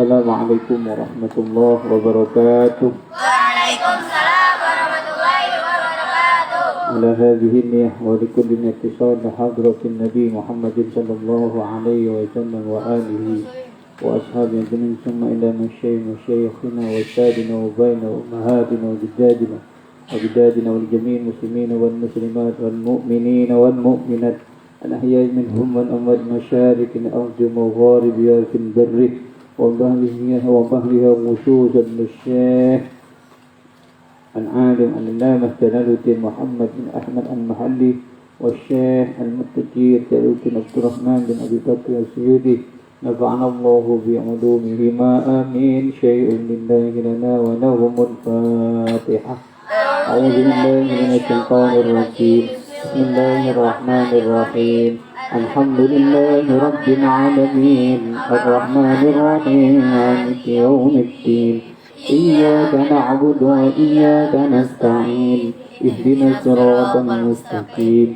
Assalamualaikum warahmatullahi wabarakatuh. Waalaikumsalam warahmatullahi wabarakatuh. Ala hadhihi niyyah wa likulli ittisal hadratin Nabi Muhammadin sallallahu alaihi wa sallam wa alihi wa ashabihi ajma'in thumma ila masyayikhina wa sadina wa baina ummahatina wa jiddadina wa jiddadina wal jami'il muslimina wal muslimat wal mu'minina wal mu'minat al-ahya'i minhum wal amwat masyariqil ardi magharibiha fil barri وبهرها خصوصا للشيخ العالم العلامة جلال الدين محمد بن أحمد المحلي والشيخ المتقي جلال الدين عبد الرحمن بن أبي بكر السيوطي نفعنا الله بعلومهما آمين شيء لله لنا ولهم الفاتحة أعوذ بالله من الشيطان الرجيم بسم الله الرحمن الرحيم الحمد لله رب العالمين الرحمن الرحيم مالك يوم الدين إياك نعبد وإياك نستعين اهدنا الصراط المستقيم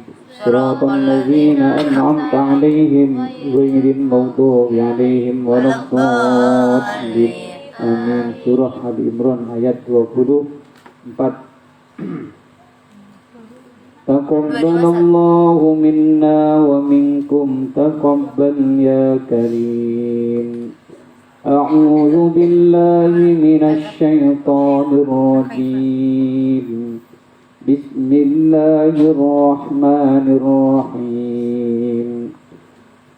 صراط الذين أنعمت عليهم غير المغضوب عليهم ولا الضالين آمين. Surah Ali Imran ayat 24. Taqabbalallahu minna wa minkum taqabbal ya karim. A'udzu billahi minasy syaithanir rajim. Bismillahirrahmanirrahim.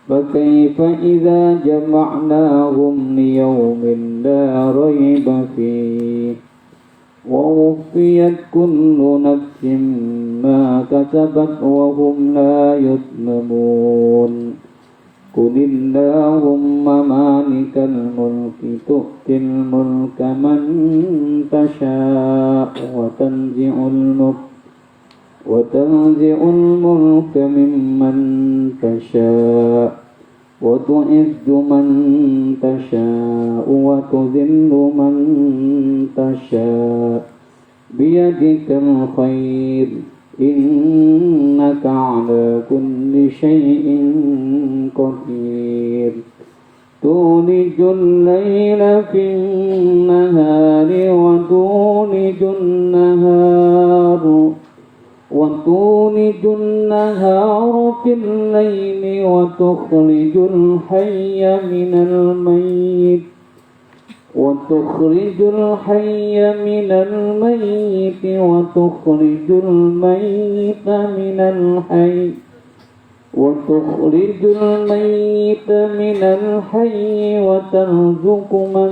Fakaifa idza jama'nahum liyaumin la raiba fihi ووفيت كل نفس ما كسبت وهم لا يظلمون قل اللهم مالك الملك تؤتي الملك من تشاء وتنزع الملك ممن تشاء وتعز من تشاء وتذل من تشاء بيدك الخير إنك على كل شيء قدير تولج الليل في النهار وتولج النهار في الليل وتخرج الحي من الميت وتخرج الميت من الحي وترزق من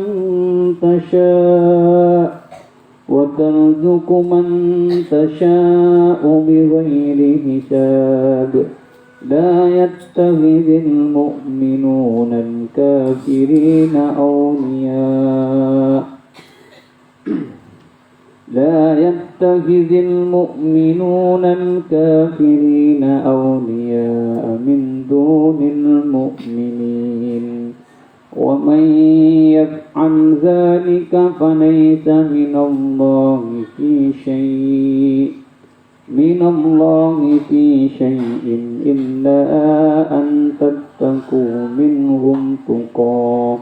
تشاء بغير حساب لا يتخذ المؤمنون الكافرين أولياء من دون المؤمنين ومن يفعل ذلك فليس من الله في شيء إلا أن تتقوا منهم تقاه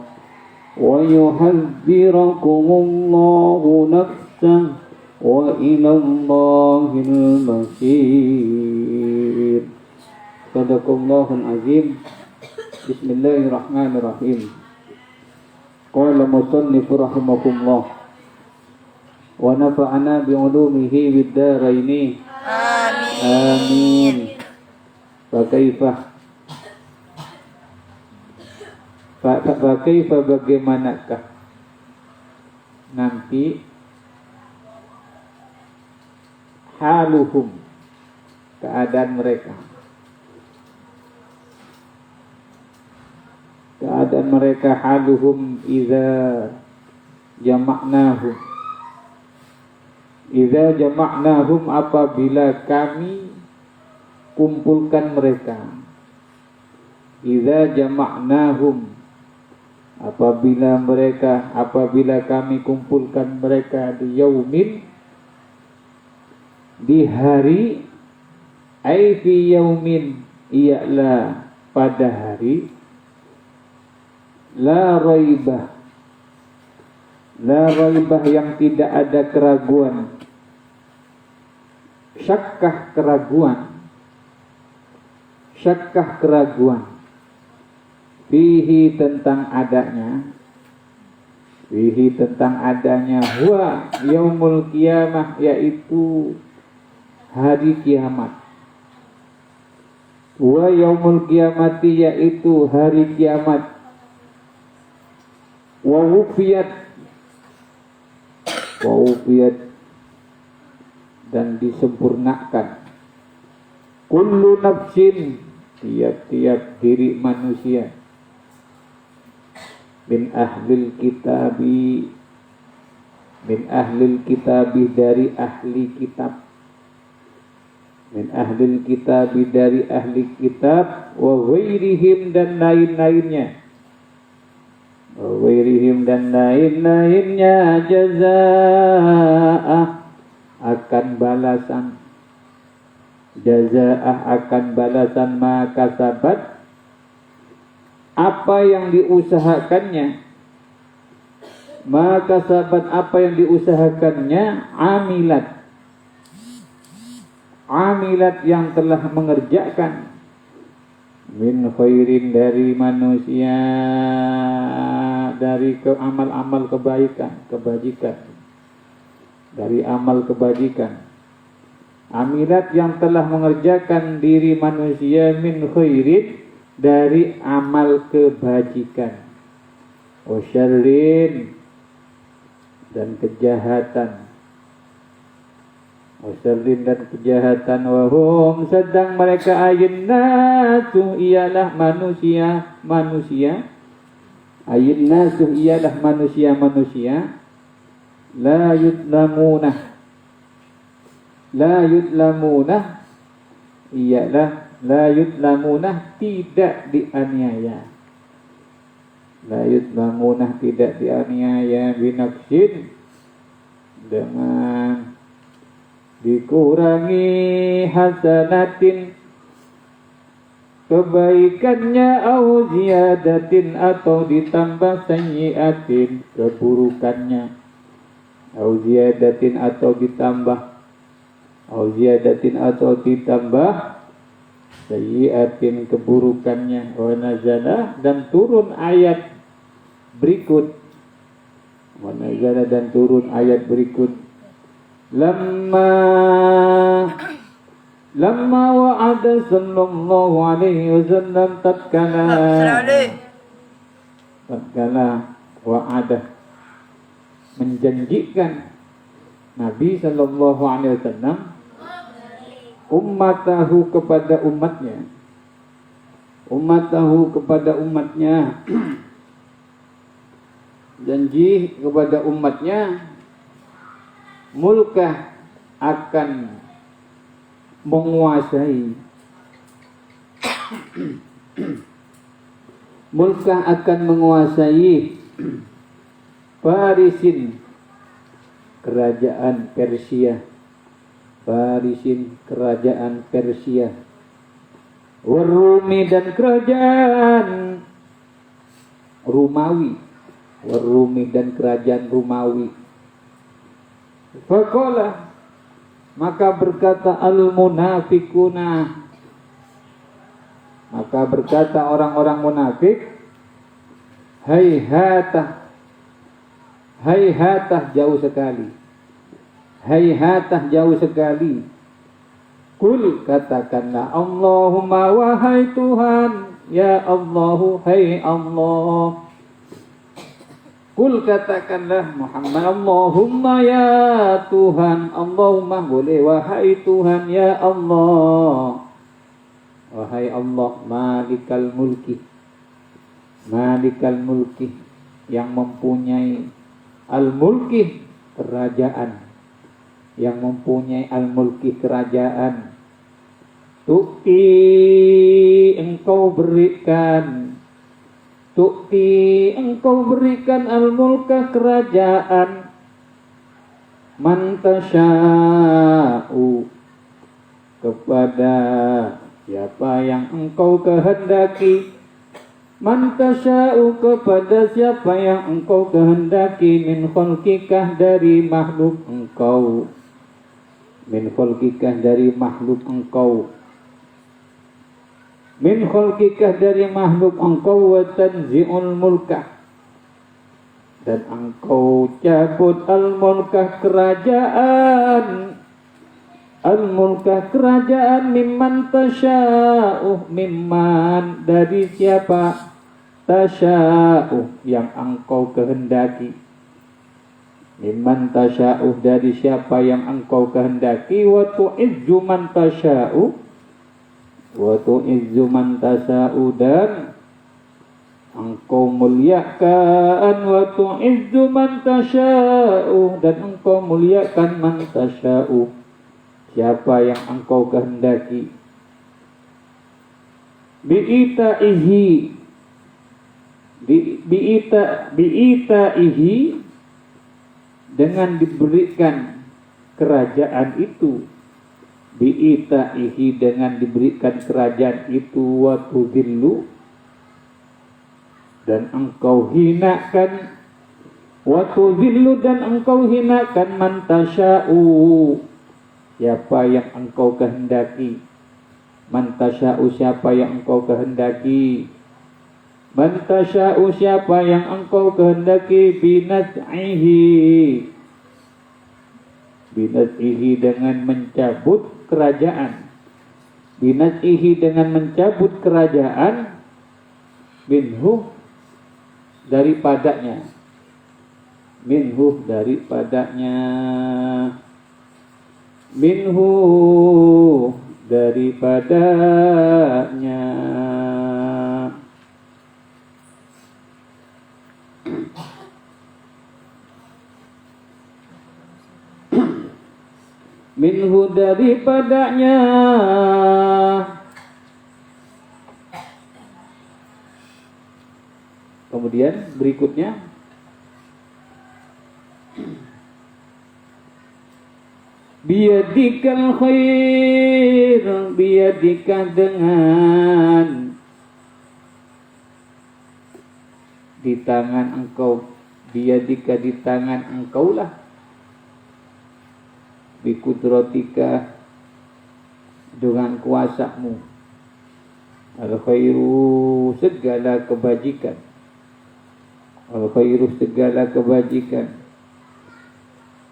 ويحذركم الله نفسه وإلى الله المصير. Sadaqallahul azim. Bismillahirrahmanirrahim. Qala musannifu rahimakumullah wa nafa'ana bi'ulumihi bid-daraini amin. Fakaifa bagaimanakah nanti haluhum keadaan mereka haluhum idza jama'nahum apabila kami kumpulkan mereka. Idza jama'nahum apabila kami kumpulkan mereka di yaumin, di hari, ai fi yaumin, ialah pada hari, la raibah, La raibah yang tidak ada keraguan. Syakkah keraguan. Syakkah keraguan. Fihi tentang adanya. Fihi tentang adanya. Huwa yaumul qiyamah, yaitu hari kiamat. Huwa yaumul qiyamati, yaitu hari kiamat. Wa wufiyat dan disempurnakan. Kullu nafsin, tiap-tiap diri manusia. Min ahlil kitabi dari ahli kitab. Min ahlil kitabi dari ahli kitab. Wa ghairihim dan lain-lainnya. Wairihim dan lain-lainnya jazaa'ah akan balasan. Jazaa'ah akan balasan maka sabat apa yang diusahakannya. Maka sabat apa yang diusahakannya. Amilat yang telah mengerjakan. Min khairin dari manusia, dari amal-amal kebajikan, dari amal kebajikan. Amilat yang telah mengerjakan diri manusia min khairin dari amal kebajikan. Wa syarrin dan kejahatan. Wasyarrin dan kejahatan. Wahum sedang mereka ayinnatu ialah manusia. Ayinnatu ialah manusia. La yudlamunah ialah la yudlamunah tidak dianiaya. La yudlamunah tidak dianiaya binafsin dengan dikurangi hasanatin kebaikannya au ziyadatin atau ditambah sayyiatin keburukannya. Au ziyadatin atau ditambah sayyiatin keburukannya. Wa nazalah dan turun ayat berikut. Wa nazalah dan turun ayat berikut. Lamma wa'ada sallallahu alaihi wasallam tatkala wa'ada menjanjikan Nabi sallallahu alaihi wasallam ummatahu kepada umatnya janji kepada umatnya mulkah akan menguasai Farisin kerajaan Persia Warumi dan kerajaan Rumawi. Faqala maka berkata orang-orang munafik, hayhatah jauh sekali. Kul katakanlah Allahumma wahai Tuhan, ya Allahu hai Allah. Kul katakanlah Muhammad Allahumma ya Tuhan. Allahumma boleh wahai Tuhan ya Allah. Wahai Allah malikal mulki yang mempunyai al-mulki kerajaan. Tukti engkau berikan al-mulka kerajaan man tasya'u kepada siapa yang engkau kehendaki Man tasya'u kepada siapa yang engkau kehendaki min khalqikah dari makhluk engkau. Min khalqikah dari makhluk engkau. Min khalqikah dari makhluk engkau wa tanzi'ul mulkah. Dan engkau cabut al-mulkah kerajaan. Al-mulkah kerajaan mimman tasya'u. Mimman dari siapa? Tasya'u yang engkau kehendaki. Mimman tasya'u dari siapa yang engkau kehendaki. Wa tu'izzu man tasya'u. Wa tu'izzu man tasya'u dan engkau muliakan. Wa tu'izzu man tasya'u dan engkau muliakan man tasya'u siapa yang engkau kehendaki. Bi'ita'ihi bi'ita'ihi dengan diberikan kerajaan itu. Bi'ita'ihi dengan diberikan kerajaan itu. Wa tudhillu dan engkau hinakan. Wa tudhillu dan engkau hinakan man tasya'u siapa yang engkau kehendaki. Man tasya'u siapa yang engkau kehendaki. Man tasya'u siapa yang engkau kehendaki. Binaz'ihi dengan mencabut kerajaan. Binaz'ihi dengan mencabut kerajaan. Minhu daripadanya. Minhu daripadanya. Minhu daripadanya. Minhu daripadanya. Kemudian berikutnya biyadikal khair. Biyadika dengan di tangan engkau. Biyadika di tangan engkau lah. Bikudratika dengan kuasamu. Al khairu segala kebajikan. Al khairu segala kebajikan.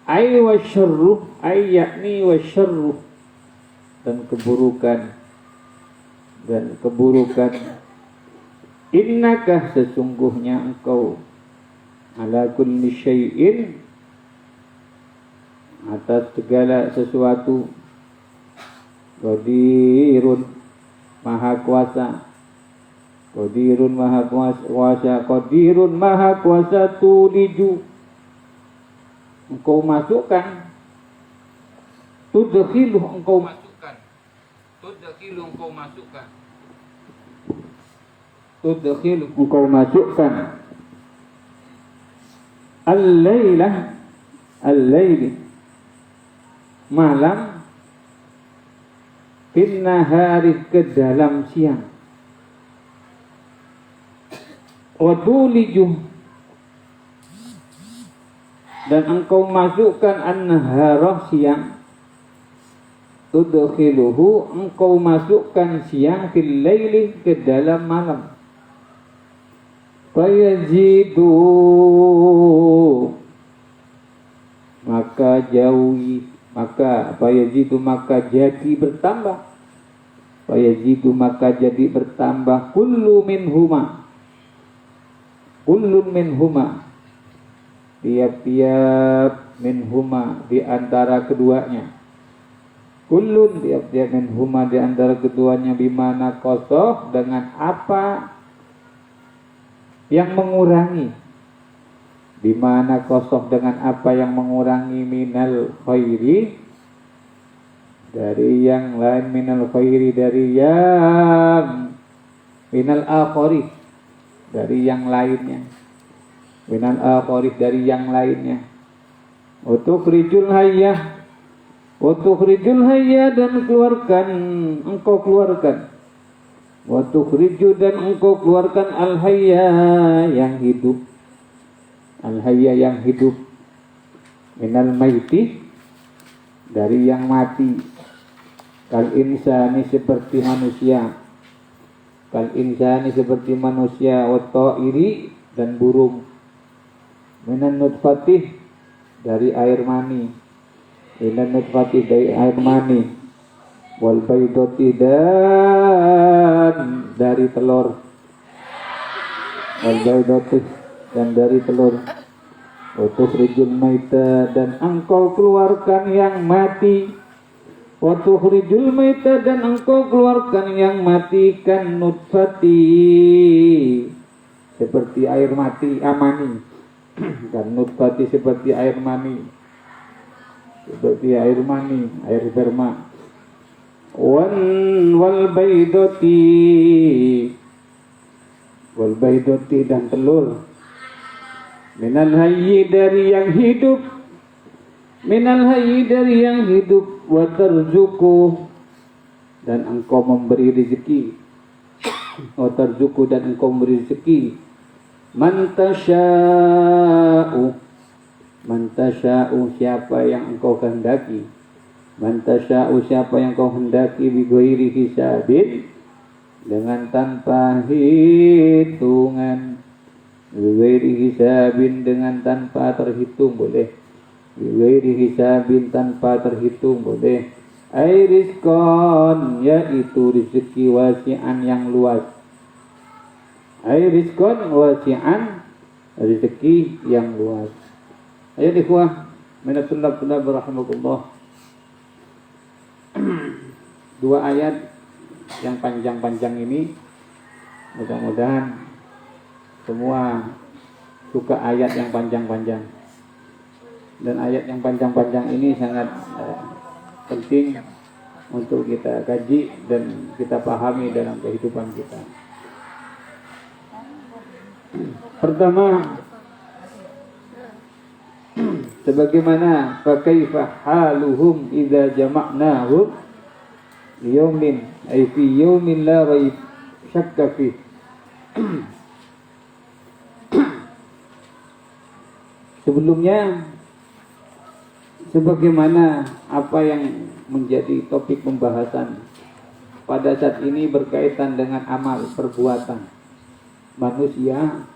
Ay wa syarru, ay yakni wa syarru dan keburukan. Dan keburukan. Innaka sesungguhnya engkau ala kulli syai'in atas segala sesuatu. Qadirun maha kuasa. Qadirun maha kuasa. Qadirun maha kuasa. Tuliju engkau masukkan. Tudkhilu engkau masukkan. Tudkhilu engkau masukkan. Tudkhilu engkau masukkan. Al-lailah al-laili malam. Fin nahari ke dalam siang. Wa tuliju dan engkau masukkan an-nahara siang. Tudkhiluhu engkau masukkan siang fil laili ke dalam malam. Fayazidu maka jauhi. Maka fayazidu maka jadi bertambah. Fayazidu maka jadi bertambah. Kullu minhuma. Kullun minhuma. Tiap-tiap minhuma di antara keduanya. Kullun tiap-tiap minhuma di antara keduanya. Bimana kosoh dengan apa yang mengurangi. Bimana kosoh dengan apa yang mengurangi. Minal khairi dari yang lain. Minal khairi dari yang. Minal akhari dari yang lainnya. Minal akhari dari yang lainnya. Utukhrijul hayyah. Utukhrijul hayyah dan keluarkan. Engkau keluarkan. Wa tukhriju dan engkau keluarkan al-hayya yang hidup. Al-hayya yang hidup. Minal maiti dari yang mati. Kal insani seperti manusia. Kal insani seperti manusia, wa ta'iri dan burung. Minan nutfatih dari air mani. Minan nutfatih dari air mani. Wal baydati dan dari telur. Wal baydati dan dari telur. Wa tukhrijul maita dan engkau keluarkan yang mati. Wa tukhrijul maita dan engkau keluarkan yang mati kan nutfati seperti air mati amani. Kan nutfati seperti air mani. Seperti air mani, air sperma. Wal baydoti dan telur. Minal hayyi dari yang hidup. Minal hayyi dari yang hidup. Wa tarzuku dan engkau memberi rezeki. Wa tarzuku dan engkau memberi rezeki. Man tasya'u siapa yang engkau kehendaki. Man tasya'u siapa yang kau hendaki bi ghairi hisabin dengan tanpa hitungan. Bi ghairi hisabin dengan tanpa terhitung boleh. Bi ghairi hisabin tanpa terhitung boleh. Ai rizqan yaitu rezeki wasi'an yang luas. Ai rizqan wasi'an rezeki yang luas. Ayo ikhwah, minatullah rahimakumullah. Dua ayat yang panjang-panjang ini mudah-mudahan semua suka ayat yang panjang-panjang. Dan ayat yang panjang-panjang ini sangat penting untuk kita kaji dan kita pahami dalam kehidupan kita. Pertama, sebagaimana fakaifa haluhum idza jama'nahum liyaumin ay fi yaumin la raib syakka fi. Sebelumnya sebagaimana apa yang menjadi topik pembahasan pada saat ini berkaitan dengan amal perbuatan manusia,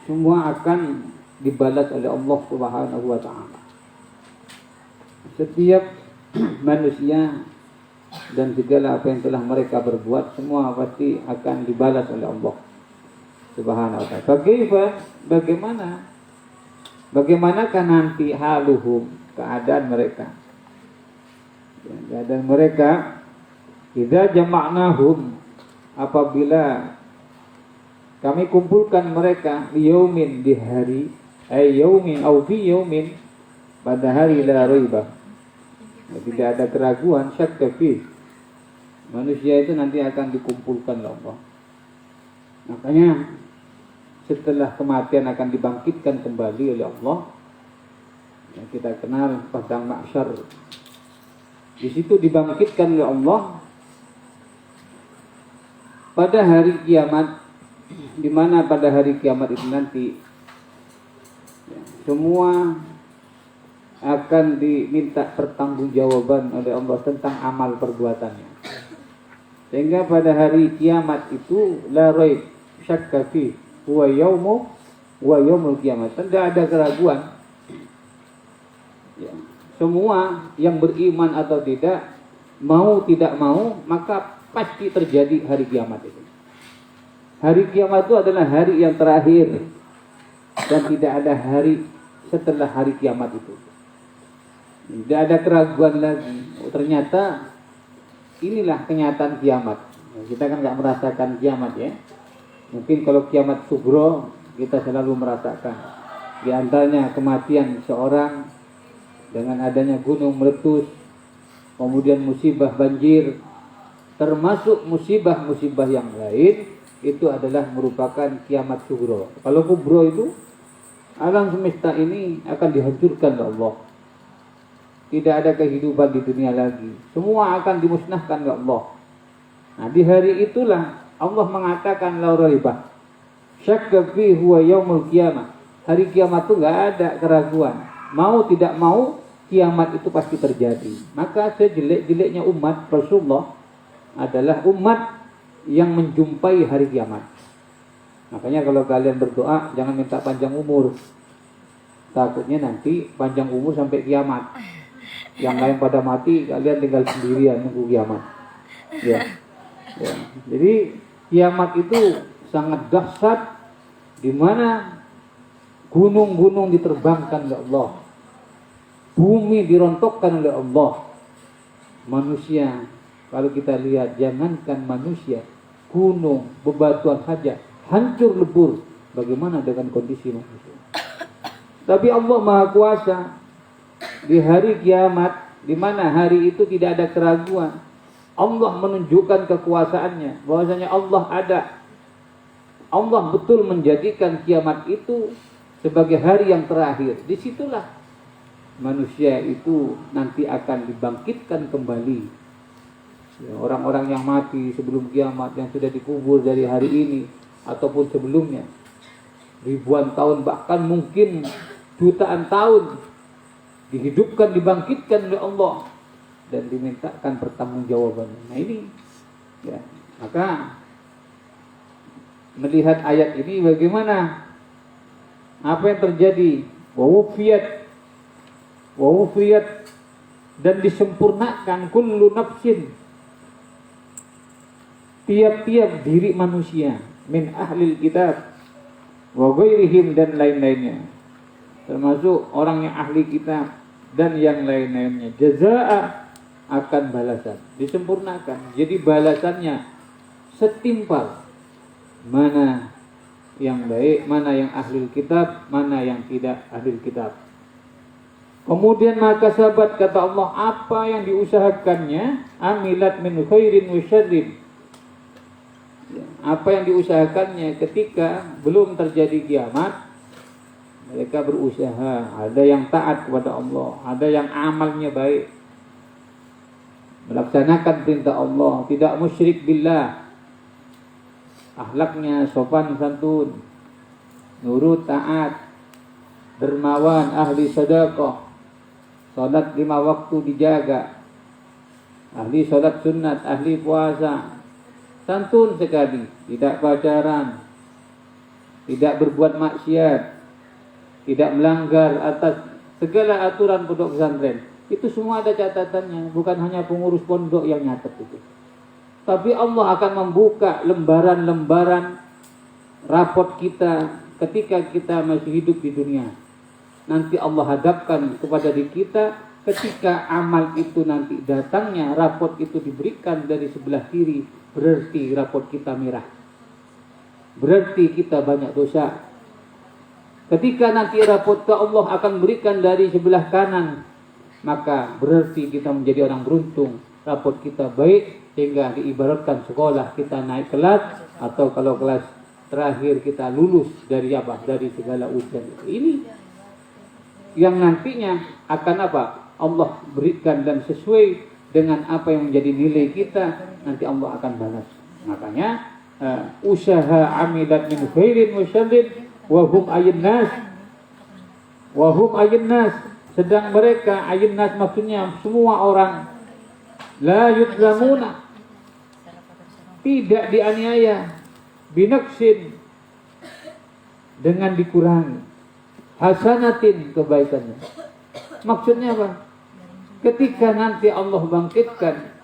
semua akan dibalas oleh Allah Subhanahu wa taala. Setiap manusia dan segala apa yang telah mereka berbuat semua pasti akan dibalas oleh Allah Subhanahu wa taala. Bagaimanakah nanti haluhum keadaan mereka? Keadaan mereka idza jama'nahum apabila kami kumpulkan mereka yaumin di hari yaumin au fi yaumin pada hari la raibah. Tidak ada keraguan syakka fi. Manusia itu nanti akan dikumpulkan oleh Allah. Makanya setelah kematian akan dibangkitkan kembali oleh Allah. Yang kita kenal padang mahsyar. Di situ dibangkitkan oleh Allah pada hari kiamat, di mana pada hari kiamat itu nanti semua akan diminta pertanggungjawaban oleh Allah tentang amal perbuatannya. Sehingga pada hari kiamat itu la raib syakka fi huwa yaumul kiamat. Tidak ada keraguan. Ya. Semua yang beriman atau tidak mau, maka pasti terjadi hari kiamat itu. Hari kiamat itu adalah hari yang terakhir dan tidak ada hari setelah hari kiamat itu. Tidak ada keraguan lagi. Ternyata inilah kenyataan kiamat. Kita kan nggak merasakan kiamat ya. Mungkin kalau kiamat sugro kita selalu merasakan. Di antaranya kematian seorang dengan adanya gunung meletus, kemudian musibah banjir, termasuk musibah-musibah yang lain, itu adalah merupakan kiamat sugro. Kalau kubro itu alam semesta ini akan dihancurkan oleh Allah. Tidak ada kehidupan di dunia lagi. Semua akan dimusnahkan oleh Allah. Nah, di hari itulah Allah mengatakan la raibah syakka fi huwa yaumul qiyamah. Hari kiamat itu enggak ada keraguan. Mau tidak mau kiamat itu pasti terjadi. Maka sejelek-jeleknya umat Rasulullah adalah umat yang menjumpai hari kiamat. Makanya kalau kalian berdoa jangan minta panjang umur. Takutnya nanti panjang umur sampai kiamat. Yang lain pada mati, kalian tinggal sendirian nunggu kiamat. Ya. Ya. Jadi kiamat itu sangat dahsyat, di mana gunung-gunung diterbangkan oleh Allah, bumi dirontokkan oleh Allah. Manusia, kalau kita lihat, jangankan manusia, gunung, bebatuan saja hancur lebur. Bagaimana dengan kondisi manusia? Tapi Allah Maha Kuasa. Di hari kiamat, di mana hari itu tidak ada keraguan, Allah menunjukkan kekuasaannya, bahwasanya Allah ada. Allah betul menjadikan kiamat itu sebagai hari yang terakhir. Disitulah manusia itu nanti akan dibangkitkan kembali. Ya, orang-orang yang mati sebelum kiamat, yang sudah dikubur dari hari ini ataupun sebelumnya, ribuan tahun bahkan mungkin jutaan tahun, dihidupkan, dibangkitkan oleh Allah dan dimintakan pertanggungjawaban. Nah ini, ya, maka melihat ayat ini bagaimana apa yang terjadi, wawufiyat dan disempurnakan kullu nafsin, tiap-tiap diri manusia, min ahlil kitab wa ghairihim, dan lain-lainnya, termasuk orang yang ahli kitab dan yang lain-lainnya, jazaa, akan balasan, disempurnakan. Jadi balasannya setimpal, mana yang baik, mana yang ahli kitab, mana yang tidak ahli kitab. Kemudian maka sahabat, kata Allah, apa yang diusahakannya, amilat min khairin wa syarrin, apa yang diusahakannya ketika belum terjadi kiamat, mereka berusaha. Ada yang taat kepada Allah, ada yang amalnya baik, melaksanakan perintah Allah, tidak musyrik billah, akhlaknya sopan santun, nurut taat, dermawan, ahli sedekah, salat 5 waktu dijaga, ahli salat sunat, ahli puasa, santun sekali, tidak pacaran, tidak berbuat maksiat, tidak melanggar atas segala aturan pondok pesantren. Itu semua ada catatannya, bukan hanya pengurus pondok yang nyatet itu. Tapi Allah akan membuka lembaran-lembaran raport kita ketika kita masih hidup di dunia. Nanti Allah hadapkan kepada diri kita, ketika amal itu nanti datangnya, raport itu diberikan dari sebelah kiri, berarti raport kita merah, berarti kita banyak dosa. Ketika nanti raport Allah akan berikan dari sebelah kanan, maka berarti kita menjadi orang beruntung, raport kita baik, sehingga diibaratkan sekolah kita naik kelas, atau kalau kelas terakhir kita lulus dari apa? Dari segala ujian. Ini yang nantinya akan apa? Allah berikan, dan sesuai dengan apa yang menjadi nilai kita, nanti Allah akan balas. Makanya usaha amilat min khairin wa syarrin wa hum ayinnas, wa hum ayinnas, sedang mereka, ayinnas maksudnya semua orang, la yuzlamuna, tidak dianiaya, binaksin, dengan dikurangi, hasanatin, kebaikannya. Maksudnya apa? Ketika nanti Allah bangkitkan,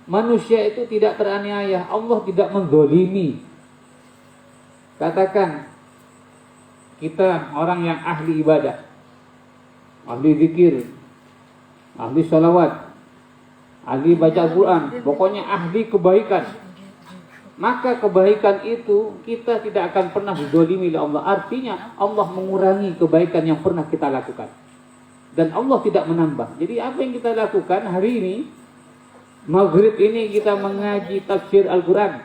manusia itu tidak teraniaya, Allah tidak menzalimi. Katakan kita orang yang ahli ibadah, ahli zikir, ahli salawat, ahli baca Al-Quran, pokoknya ahli kebaikan. Maka kebaikan itu kita tidak akan pernah dizalimi oleh Allah. Artinya Allah mengurangi kebaikan yang pernah kita lakukan, dan Allah tidak menambah. Jadi apa yang kita lakukan hari ini, maghrib ini kita mengaji tafsir Al-Quran,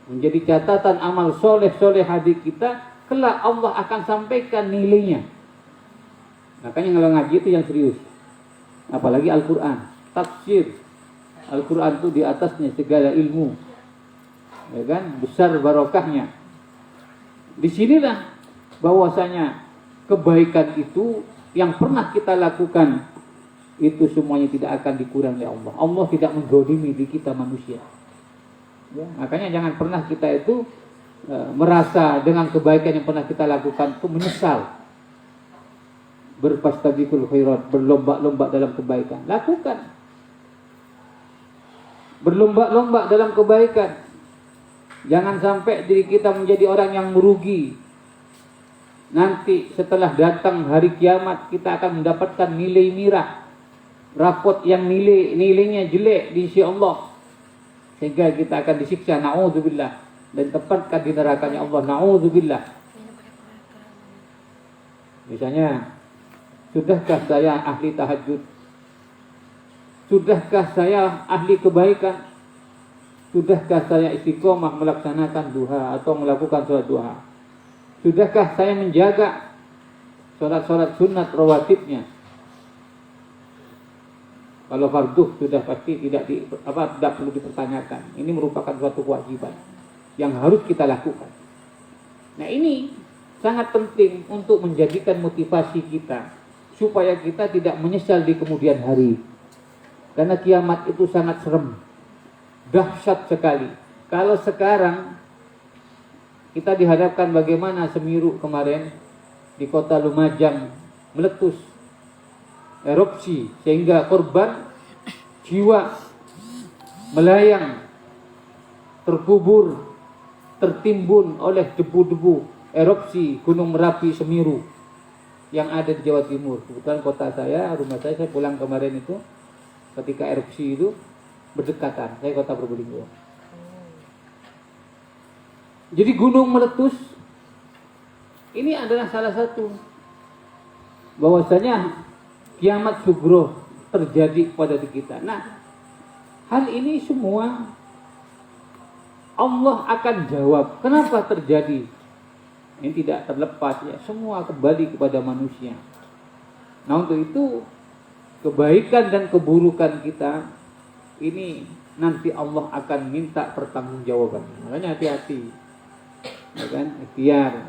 menjadi catatan amal soleh-soleh hati kita, kelak Allah akan sampaikan nilainya. Makanya kalau ngaji itu yang serius, apalagi Al-Quran, tafsir Al-Quran itu di atasnya segala ilmu, ya kan, besar barokahnya. Disinilah bahwasanya kebaikan itu yang pernah kita lakukan itu semuanya tidak akan dikurangi oleh Allah. Allah tidak mendzalimi di kita manusia. Ya, makanya jangan pernah kita itu merasa dengan kebaikan yang pernah kita lakukan itu menyesal. Berfastabiqul khairat, berlomba-lomba dalam kebaikan. Lakukan. Berlomba-lomba dalam kebaikan. Jangan sampai diri kita menjadi orang yang merugi. Nanti setelah datang hari kiamat kita akan mendapatkan nilai mirah, rapot yang nilainya jelek di sisi Allah, sehingga kita akan disiksa, na'udzubillah, dan tempatkan di nerakanya Allah, na'udzubillah. Misalnya, sudahkah saya ahli tahajud? Sudahkah saya ahli kebaikan? Sudahkah saya istiqomah melaksanakan duha atau melakukan sholat duha? Sudahkah saya menjaga sholat-sholat sunat rawatibnya? Kalau fardu sudah pasti tidak perlu dipertanyakan. Ini merupakan suatu kewajiban yang harus kita lakukan. Nah, ini sangat penting untuk menjadikan motivasi kita supaya kita tidak menyesal di kemudian hari. Karena kiamat itu sangat serem, dahsyat sekali. Kalau sekarang kita dihadapkan bagaimana Semeru kemarin di kota Lumajang meletus, erupsi, sehingga korban jiwa melayang, terkubur, tertimbun oleh debu-debu erupsi Gunung Merapi Semeru yang ada di Jawa Timur. Kebetulan kota saya, rumah saya pulang kemarin itu ketika erupsi itu berdekatan. Saya kota Probolinggo. Jadi gunung meletus ini adalah salah satu bahwasanya kiamat sugro terjadi pada diri kita. Nah, hal ini semua Allah akan jawab kenapa terjadi. Ini tidak terlepas ya, semua kembali kepada manusia. Nah, untuk itu kebaikan dan keburukan kita ini nanti Allah akan minta pertanggungjawaban. Makanya hati-hati. Ya kan, ikhtiar.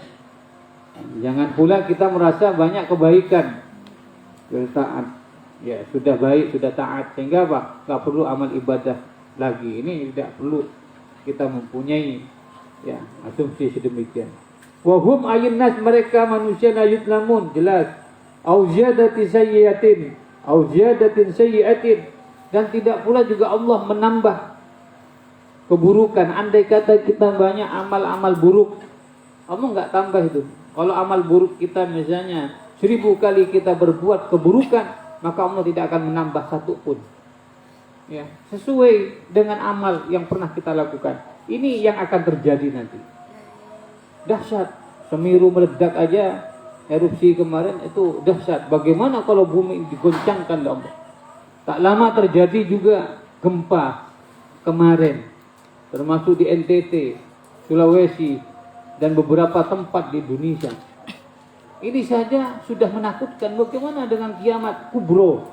Jangan pula kita merasa banyak kebaikan, taat, ya sudah baik, sudah taat, sehingga apa? Gak perlu amal ibadah lagi. Ini tidak perlu kita mempunyai ya asumsi sedemikian. Wahum ayunnas, mereka manusia najud namun jelas. Auziyadati sayyiatin, auziyadatin sayyiatin, dan tidak pula juga Allah menambah keburukan. Andai kata kita banyak amal-amal buruk, Allah nggak tambah itu. Kalau amal buruk kita misalnya 1000 kali kita berbuat keburukan, maka Allah tidak akan menambah satu pun. Ya, sesuai dengan amal yang pernah kita lakukan. Ini yang akan terjadi nanti. Dahsyat. Semeru meledak aja, erupsi kemarin itu dahsyat. Bagaimana kalau bumi digoncangkan oleh Allah? Tak lama terjadi juga gempa kemarin, termasuk di NTT, Sulawesi, dan beberapa tempat di Indonesia. Ini saja sudah menakutkan. Bagaimana dengan kiamat kubro?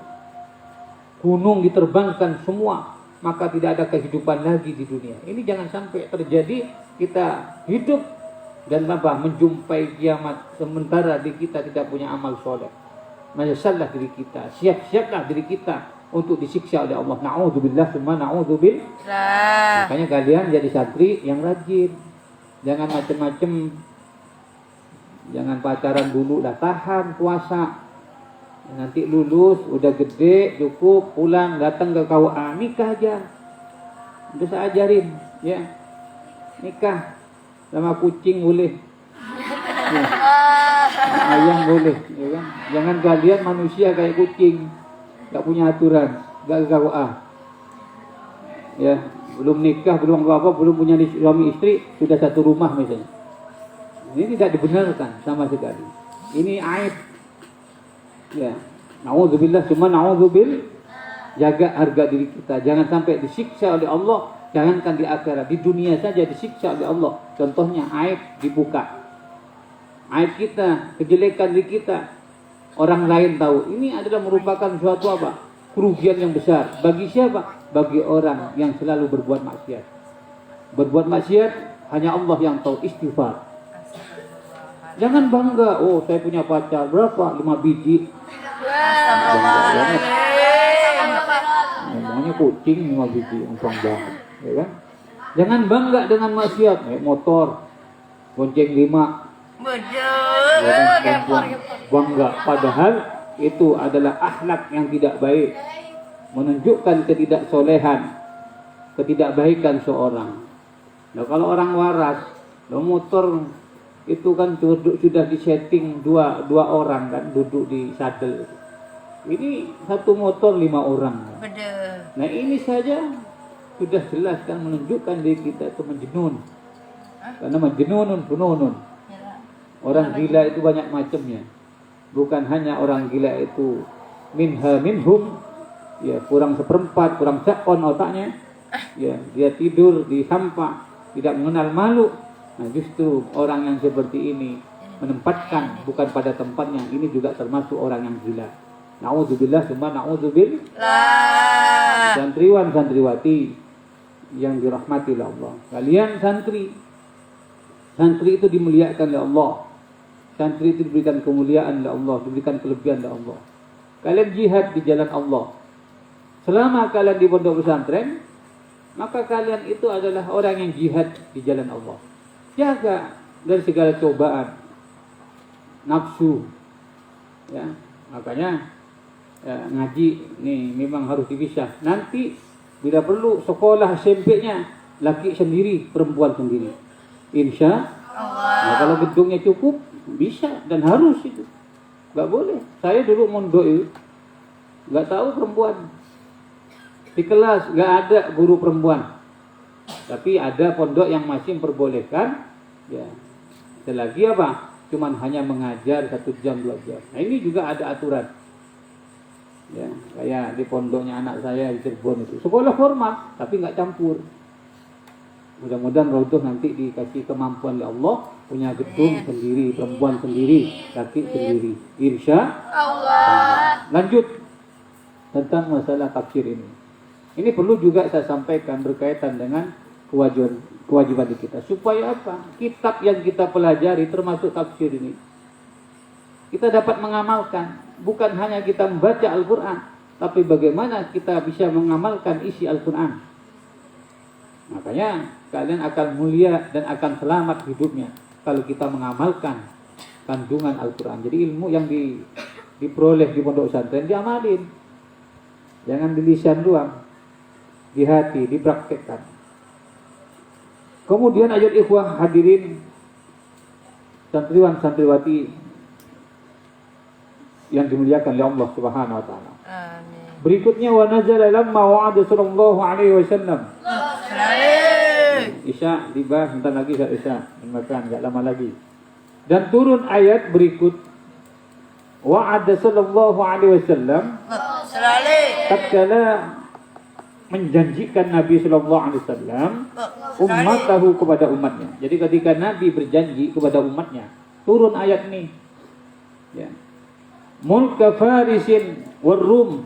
Gunung diterbangkan semua, maka tidak ada kehidupan lagi di dunia. Ini jangan sampai terjadi. Kita hidup dan menjumpai kiamat sementara di kita tidak punya amal soleh. Menyesallah diri kita, siap-siaplah diri kita untuk disiksa oleh Allah. Na'udzubillah, summa na'udzubillah. Makanya kalian jadi santri yang rajin. Jangan macem-macem. Jangan pacaran dulu, dah tahan puasa. Nanti lulus, udah gede, cukup, pulang, datang ke KUA, nikah aja. Udah saya ajarin, ya. Nikah sama kucing boleh. Ya. Ayam boleh, ya kan? Jangan kalian manusia kayak kucing. Gak punya aturan, gak ke KUA. Ya, belum nikah, belum apa-apa, belum punya suami istri, sudah satu rumah misalnya. Ini tidak dibenarkan sama sekali. Ini aib. Ya, na'udzubillah, cuma na'udzubil, jaga harga diri kita. Jangan sampai disiksa oleh Allah. Jangankan di akhirat, di dunia saja disiksa oleh Allah. Contohnya aib dibuka. Aib kita, kejelekan diri kita, orang lain tahu. Ini adalah merupakan suatu apa? kerugian yang besar. Bagi siapa? Bagi orang yang selalu berbuat maksiat. Berbuat maksiat hanya Allah yang tahu. Istighfar. Jangan bangga, oh saya punya pacar berapa? 5 biji. Namanya kucing 5 biji, langsung banget, ya kan? Jangan bangga dengan maksiat, naik motor, gonceng 5. Bangga, padahal itu adalah akhlak yang tidak baik, menunjukkan ketidaksolehan, ketidakbaikan seorang. Nah kalau orang waras, motor itu kan sudah disetting dua orang kan duduk di sadel. Ini satu motor 5 orang. Nah ini saja sudah jelas kan menunjukkan diri kita itu menjenun. Karena menjenunun pununun. Orang gila itu banyak macamnya. Bukan hanya orang gila itu minhum, ya kurang seperempat, kurang cakon otaknya. Ya dia tidur di sampah, tidak mengenal malu. Nah justru orang yang seperti ini menempatkan bukan pada tempatnya, ini juga termasuk orang yang gila. Na'udzubillah, summa na'udzubillah. Santriwan santriwati yang dirahmati oleh Allah. Kalian santri itu dimuliakan oleh Allah. Santri itu diberikan kemuliaan oleh Allah, diberikan kelebihan oleh Allah. Kalian jihad di jalan Allah. Selama kalian di pondok pesantren, maka kalian itu adalah orang yang jihad di jalan Allah. Jaga dari segala cobaan, nafsu, ya makanya ya, ngaji nih memang harus dipisah. Nanti bila perlu sekolah SMP-nya laki sendiri, perempuan sendiri. Insya Allah. Nah, kalau gedungnya cukup bisa dan harus itu. Gak boleh. Saya dulu mondok itu gak tahu perempuan. Di kelas gak ada guru perempuan. Tapi ada pondok yang masih memperbolehkan, ya. Selagi apa? Cuman hanya mengajar 1 jam 2 jam. Nah ini juga ada aturan. Ya, kayak di pondoknya anak saya di Cirebon itu. Sekolah formal, tapi nggak campur. Mudah-mudahan Rodoh nanti dikasih kemampuan oleh Allah, punya gedung sendiri, perempuan sendiri, laki sendiri. Insya Allah. Lanjut tentang masalah tafsir ini. Ini perlu juga saya sampaikan berkaitan dengan kewajiban kita. Supaya apa? Kitab yang kita pelajari termasuk tafsir ini, kita dapat mengamalkan. Bukan hanya kita membaca Al-Quran, tapi bagaimana kita bisa mengamalkan isi Al-Quran. Makanya kalian akan mulia dan akan selamat hidupnya kalau kita mengamalkan kandungan Al-Quran. Jadi ilmu yang diperoleh di pondok pesantren diamalin. Jangan di lisan doang, di hati, dipraktekkan. Kemudian ayat ikhwah hadirin santriwan santriwati yang dimuliakan oleh Allah Subhanahu wa taala. Amin. Berikutnya wa nazala lamma wa'ada sallallahu alaihi wasallam. Isya dibahas sebentar lagi Isya, makan enggak lama lagi. Dan turun ayat berikut wa'ada sallallahu alaihi wasallam. Tatkala menjanjikan Nabi sallallahu alaihi wasallam ummatahu kepada umatnya. Jadi ketika Nabi berjanji kepada umatnya, turun ayat ini. Ya. Mulka Farisin warum,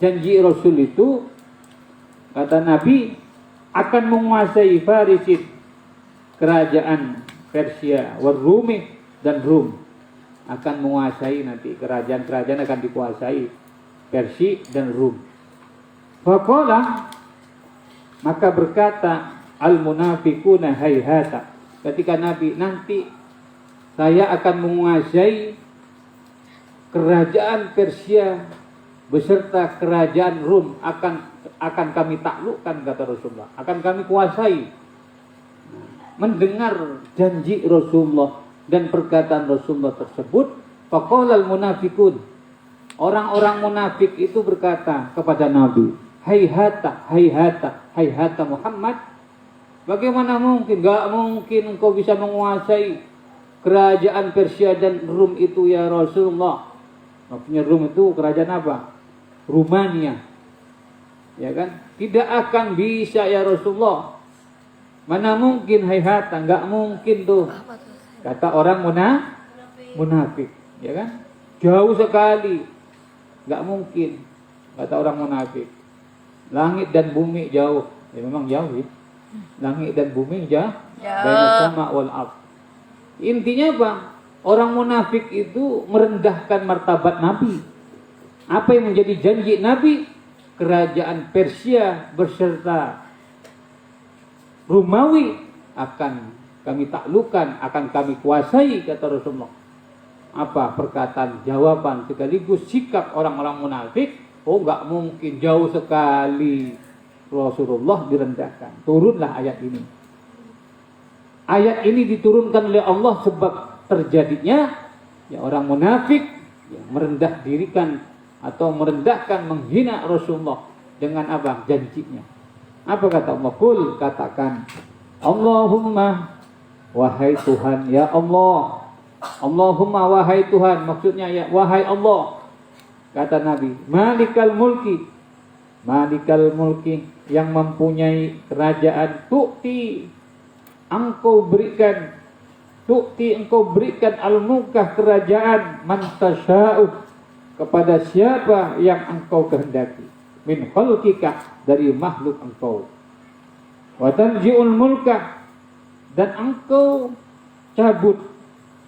janji Rasul itu kata Nabi akan menguasai Farisin, kerajaan Persia, warumi dan Rum, akan menguasai nanti kerajaan-kerajaan akan dikuasai Persia dan Rum. Faqala, maka berkata al munafiquna hayhata, ketika Nabi nanti saya akan menguasai kerajaan Persia beserta kerajaan Rum, akan kami taklukkan, kata Rasulullah, akan kami kuasai. Mendengar janji Rasulullah dan perkataan Rasulullah tersebut, faqala al munafiqun, orang-orang munafik itu berkata kepada Nabi, hayhata, hayhata, hayhata Muhammad, bagaimana mungkin? Gak mungkin engkau bisa menguasai kerajaan Persia dan Rum itu ya Rasulullah. Maksudnya Rum itu kerajaan apa? Rumania. Ya kan? Tidak akan bisa ya Rasulullah. Mana mungkin hayhata, enggak mungkin tuh. Kata orang munafik, ya kan? Jauh sekali. Enggak mungkin. kata orang munafik. Langit dan bumi jauh. Ya memang jauh ya. Langit dan bumi jauh. Baina sama wal ard. Intinya apa? Orang munafik itu merendahkan martabat Nabi. Apa yang menjadi janji Nabi? Kerajaan Persia beserta Romawi akan kami taklukkan, akan kami kuasai, kata Rasulullah. Apa perkataan jawaban sekaligus sikap orang-orang munafik? Oh, enggak mungkin, jauh sekali Rasulullah direndahkan. Turunlah ayat ini. Ayat ini diturunkan oleh Allah sebab terjadinya ya orang munafik ya, merendah dirikan atau merendahkan, menghina Rasulullah dengan apa? Janjinya. Apa kata Allah? Qul, katakan, Allahumma, wahai Tuhan, ya Allah. Allahumma, wahai Tuhan, maksudnya ya wahai Allah. Kata Nabi, Malikal mulki, Malikal mulki, yang mempunyai kerajaan, tu'ti, engkau berikan, tu'ti, engkau berikan al-mulkah, kerajaan, man tasya'u, kepada siapa yang engkau kehendaki, min khalqika, dari makhluk engkau, wa tanji'ul mulka, dan engkau cabut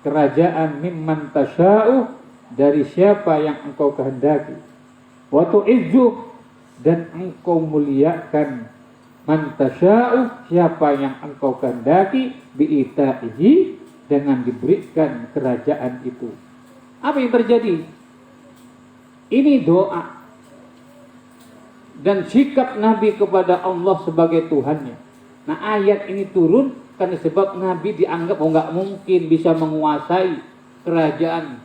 kerajaan mimman tasya'u, dari siapa yang engkau kehendaki, wa tu'izzu, dan engkau muliakan man tasya'u, siapa yang engkau kehendaki, bi'ita'ihi, dengan diberikan kerajaan itu. Apa yang terjadi? Ini doa dan sikap Nabi kepada Allah sebagai Tuhannya. Nah, ayat ini turun karena sebab Nabi dianggap nggak mungkin bisa menguasai kerajaan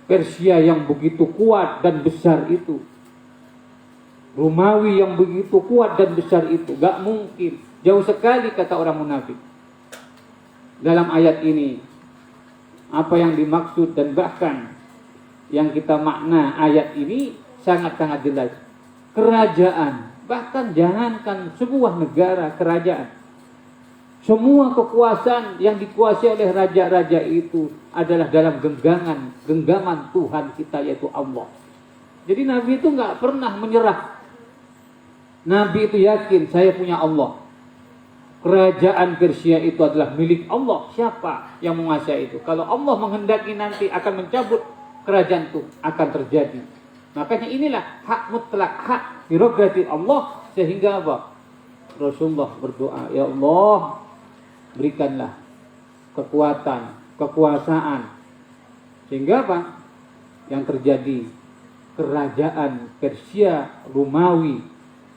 Persia yang begitu kuat dan besar itu, Romawi yang begitu kuat dan besar itu, nggak mungkin, jauh sekali, kata orang munafik. Dalam ayat ini apa yang dimaksud dan bahkan yang kita makna ayat ini sangat-sangat jelas. Kerajaan, bahkan jangankan sebuah negara, kerajaan, semua kekuasaan yang dikuasai oleh raja-raja itu adalah dalam genggaman Tuhan kita, yaitu Allah. Jadi Nabi itu nggak pernah menyerah. Nabi itu yakin, saya punya Allah. Kerajaan Persia itu adalah milik Allah. Siapa yang menguasai itu? Kalau Allah menghendaki nanti akan mencabut kerajaan itu, akan terjadi. Makanya inilah hak mutlak, hak prerogatif Allah. Sehingga apa? Rasulullah berdoa, ya Allah, berikanlah kekuatan, kekuasaan. Sehingga apa? Yang terjadi, kerajaan Persia, Romawi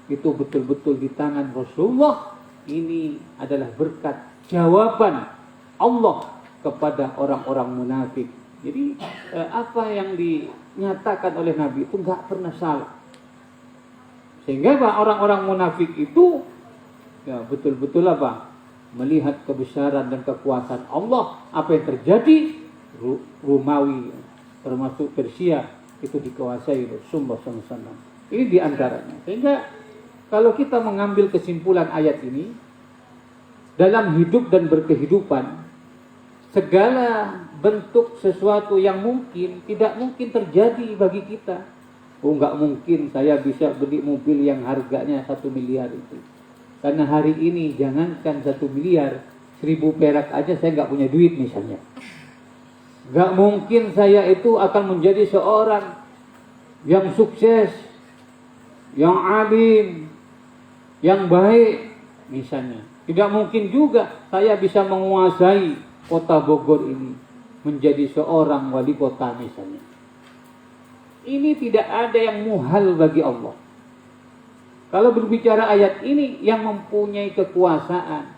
itu betul-betul di tangan Rasulullah. Ini adalah berkat jawaban Allah kepada orang-orang munafik. Jadi apa yang dinyatakan oleh Nabi itu nggak pernah salah. Sehingga apa? Orang-orang munafik itu ya betul-betul apa? Melihat kebesaran dan kekuasaan Allah. Apa yang terjadi? Romawi termasuk Persia itu dikuasai Rasulullah SAW. Ini diantaranya. Sehingga kalau kita mengambil kesimpulan ayat ini, dalam hidup dan berkehidupan, segala bentuk sesuatu yang mungkin, tidak mungkin terjadi bagi kita. Oh, nggak mungkin saya bisa beli mobil yang harganya 1 miliar itu. Karena hari ini jangankan 1 miliar, 1000 perak aja saya nggak punya duit misalnya. Nggak mungkin saya itu akan menjadi seorang yang sukses, yang alim, yang baik misalnya. Tidak mungkin juga saya bisa menguasai kota Bogor ini, menjadi seorang wali kota misalnya. Ini tidak ada yang muhal bagi Allah. Kalau berbicara ayat ini, yang mempunyai kekuasaan,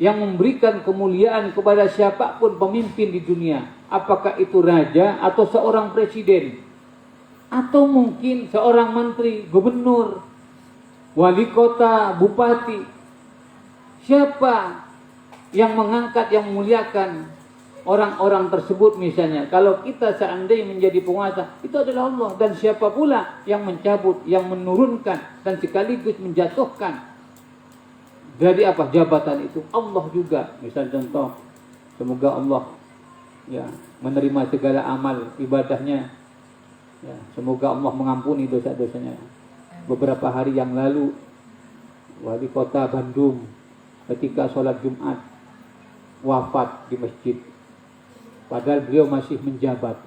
yang memberikan kemuliaan kepada siapapun pemimpin di dunia, apakah itu raja atau seorang presiden, atau mungkin seorang menteri, gubernur, wali kota, bupati, siapa yang mengangkat, yang memuliakan orang-orang tersebut misalnya. Kalau kita seandainya menjadi penguasa, itu adalah Allah. Dan siapa pula yang mencabut, yang menurunkan, dan sekaligus menjatuhkan dari apa jabatan itu? Allah juga. Misal contoh, semoga Allah ya menerima segala amal ibadahnya Ya, semoga Allah mengampuni dosa-dosanya. Beberapa hari yang lalu wali kota Bandung ketika sholat Jumat wafat di masjid. Padahal beliau masih menjabat.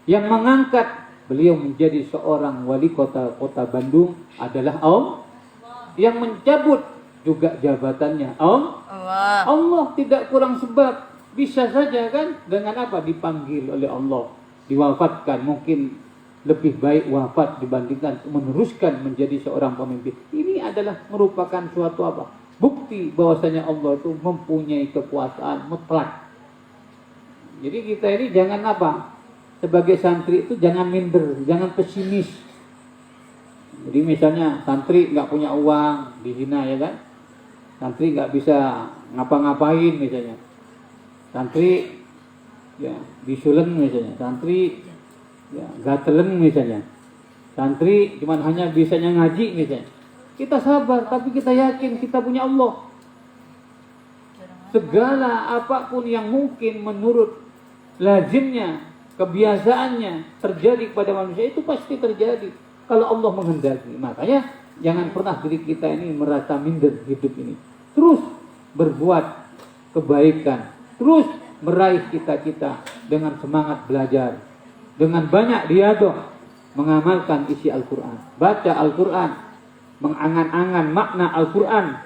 Yang mengangkat beliau menjadi seorang wali kota Bandung adalah Allah. Yang mencabut juga jabatannya Allah. Allah tidak kurang sebab. Bisa saja kan dengan apa? Dipanggil oleh Allah, diwafatkan. Mungkin lebih baik wafat dibandingkan meneruskan menjadi seorang pemimpin. Ini adalah merupakan suatu apa? Bukti bahwasanya Allah itu mempunyai kekuasaan mutlak. Jadi kita ini jangan apa? Sebagai santri itu jangan minder, jangan pesimis. Jadi misalnya santri nggak punya uang, dihina ya kan? Santri nggak bisa ngapa-ngapain misalnya. Santri ya disulen misalnya. Santri ya gatelen misalnya. Santri cuman hanya bisanya ngaji misalnya. Kita sabar, tapi kita yakin kita punya Allah. Segala apapun yang mungkin menurut lazimnya, kebiasaannya terjadi kepada manusia itu pasti terjadi kalau Allah menghendaki. Makanya jangan pernah diri kita ini merasa minder hidup ini. Terus berbuat kebaikan, terus meraih cita-cita dengan semangat belajar, dengan banyak riadah, mengamalkan isi Al-Quran, baca Al-Quran, mengangan-angan makna Al-Quran,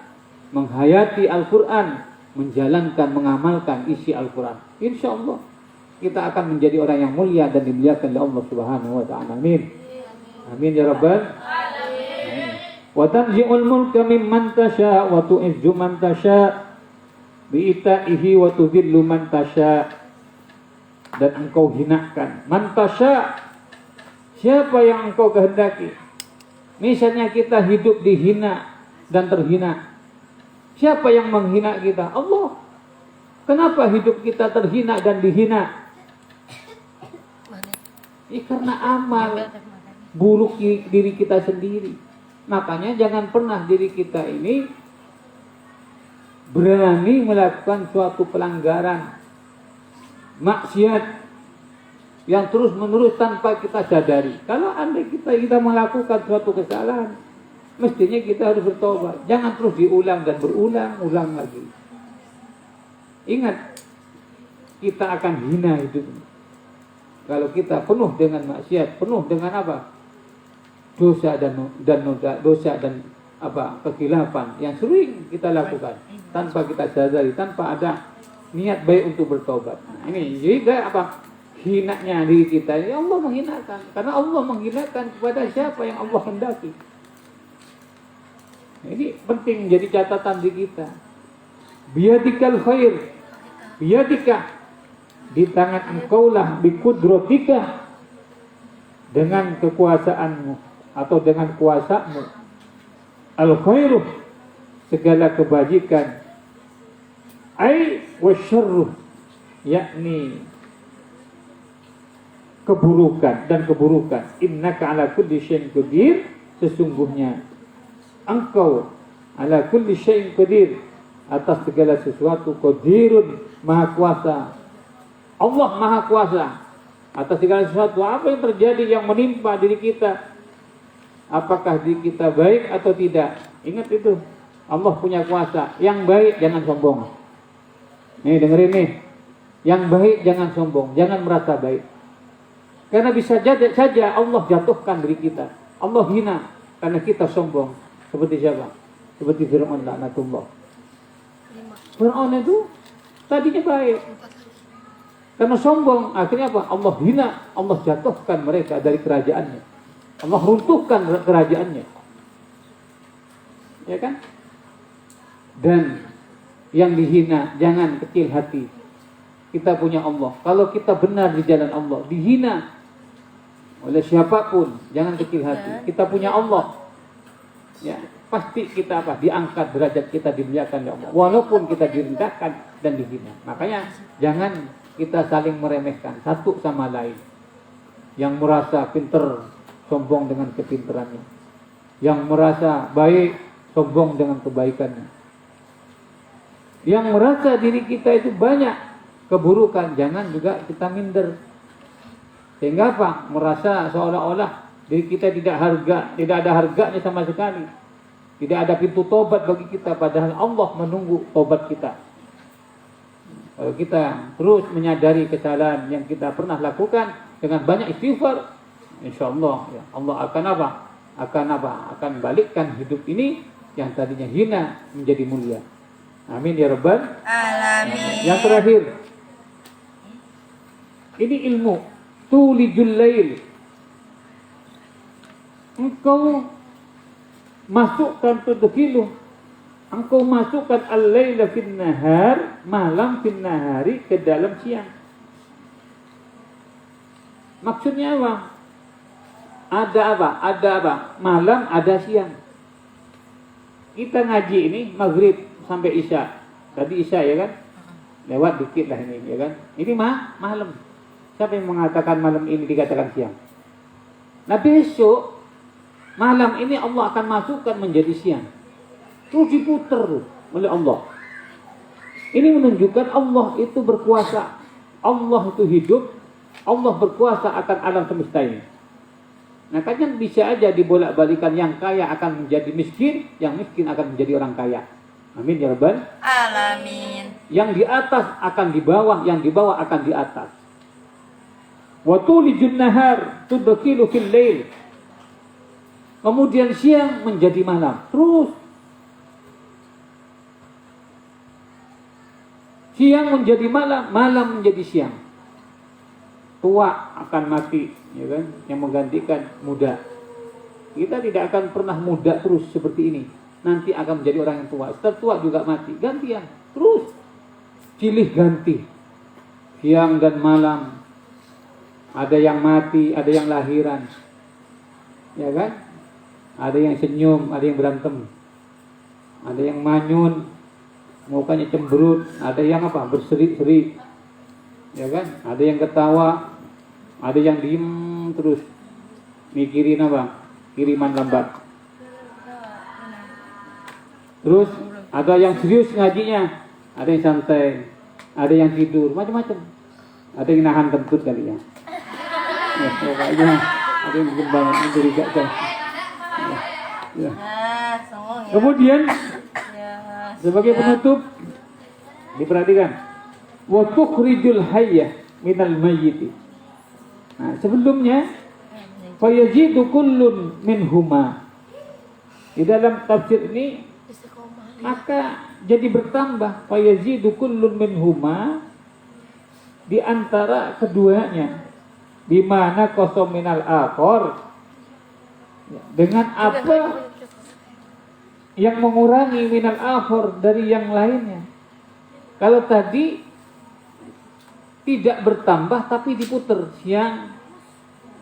menghayati Al-Quran, menjalankan, mengamalkan isi Al-Quran. Insya Allah kita akan menjadi orang yang mulia dan dimuliakan oleh Allah Subhanahu wa ta'ala. Amin. Amin ya rabbal alamin. Wa tanzi'ul mulka mimman tasya wa tu'izzu man tasya bi ita'ihi wa tudhillu man tasya. Dan engkau hinakan man tasya, siapa yang engkau kehendaki. Misalnya kita hidup dihina dan terhina, siapa yang menghina kita? Allah. Kenapa hidup kita terhina dan dihina? Karena amal buruk diri kita sendiri. Makanya jangan pernah diri kita ini berani melakukan suatu pelanggaran, maksiat yang terus menerus tanpa kita sadari. Kalau andai kita melakukan suatu kesalahan, mestinya kita harus bertobat. Jangan terus diulang dan berulang-ulang lagi. Ingat, kita akan hina hidup ini kalau kita penuh dengan maksiat, penuh dengan apa? Dosa dan dosa dan apa? Kekhilafan yang sering kita lakukan tanpa kita sadari, tanpa ada niat baik untuk bertobat. Nah, ini jadi apa? Hinanya diri kita. Ya Allah menghinakan, karena Allah menghinakan kepada siapa yang Allah hendaki. Ini penting jadi catatan di kita. Biyadikal khair, biyadika, di tangan engkaulah, bikudratika, dengan kekuasaanmu atau dengan kuasamu, al khairu, segala kebajikan, ai wasyarru, yakni keburukan dan keburukan. Innaka ala kulli syai'in qadir, sesungguhnya engkau ala kulli syai'in qadir, atas segala sesuatu, qadirun, maha kuasa. Allah maha kuasa atas segala sesuatu. Apa yang terjadi, yang menimpa diri kita, apakah diri kita baik atau tidak, ingat itu, Allah punya kuasa. Yang baik jangan sombong. Nih dengerin nih, yang baik jangan sombong, jangan merasa baik. Karena bisa saja Allah jatuhkan diri kita, Allah hina karena kita sombong. Seperti siapa? Seperti Fir'aun laknatullah. Fir'aun itu tadinya baik, karena sombong akhirnya apa? Allah hina, Allah jatuhkan mereka dari kerajaannya, Allah runtuhkan kerajaannya, ya kan? Dan yang dihina jangan kecil hati. Kita punya Allah. Kalau kita benar di jalan Allah, dihina oleh siapapun, jangan kecil hati. Kita punya Allah, ya pasti kita apa? Diangkat derajat kita, dimuliakan oleh Allah, walaupun kita direndahkan dan dihina. Makanya jangan kita saling meremehkan satu sama lain. Yang merasa pinter sombong dengan kepinterannya, yang merasa baik sombong dengan kebaikannya, yang merasa diri kita itu banyak keburukan, jangan juga kita minder. Sehingga apa? Merasa seolah-olah diri kita tidak ada harganya sama sekali. Tidak ada pintu tobat bagi kita, padahal Allah menunggu tobat kita. Kalau kita terus menyadari kesalahan yang kita pernah lakukan dengan banyak istighfar, insya Allah ya, Allah akan apa? Akan balikkan hidup ini yang tadinya hina menjadi mulia. Amin ya Rabbal Alamin. Yang terakhir, ini ilmu tulijul lail. Engkau masukkan tudkhilu, engkau masukkan al-laila fin nahar, malam fin nahari ke dalam siang. Maksudnya apa? Ada apa? Malam, ada siang. Kita ngaji ini maghrib sampai isya. Tadi isya ya kan? Lewat dikit lah ini ya kan? Ini malam. Siapa yang mengatakan malam ini dikatakan siang? Nah besok malam ini Allah akan masukkan menjadi siang. Terus diputer oleh Allah. Ini menunjukkan Allah itu berkuasa. Allah itu hidup. Allah berkuasa akan alam semesta ini. Nah kan bisa aja dibolak-balikan, yang kaya akan menjadi miskin, yang miskin akan menjadi orang kaya. Amin ya Rabbal Alamin. Yang di atas akan di bawah, yang di bawah akan di atas. Wa tulijun nahar tudkhilu fil lail. Kemudian siang menjadi malam. Terus siang menjadi malam, malam menjadi siang. Tua akan mati, ya kan? Yang menggantikan muda. Kita tidak akan pernah muda terus seperti ini. Nanti akan menjadi orang yang tua. Setelah tua juga mati, gantian. Terus silih ganti. Siang dan malam. Ada yang mati, ada yang lahiran. Ya kan? Ada yang senyum, ada yang berantem. Ada yang manyun, mukanya cemberut, ada yang apa? Berseri-seri. Ya kan? Ada yang ketawa, ada yang diem terus mikirin apa? Kiriman lambat. Terus ada yang serius ngajinya, ada yang santai, ada yang tidur, macam-macam. Ada yang nahan kentut kali ya. Ya, pokoknya ada yang berkembang mencurigakan. Ya. Kemudian sebagai penutup diperhatikan, wa tukhrijul hayya minal mayyit. Nah, sebelumnya fa yazidu kullun minhuma. Di dalam tafsir ini maka jadi bertambah fa yazidu kullun minhuma, di antara keduanya, di mana kosong minal akhor, dengan apa yang mengurangi minal akhor dari yang lainnya. Kalau tadi tidak bertambah tapi diputer, siang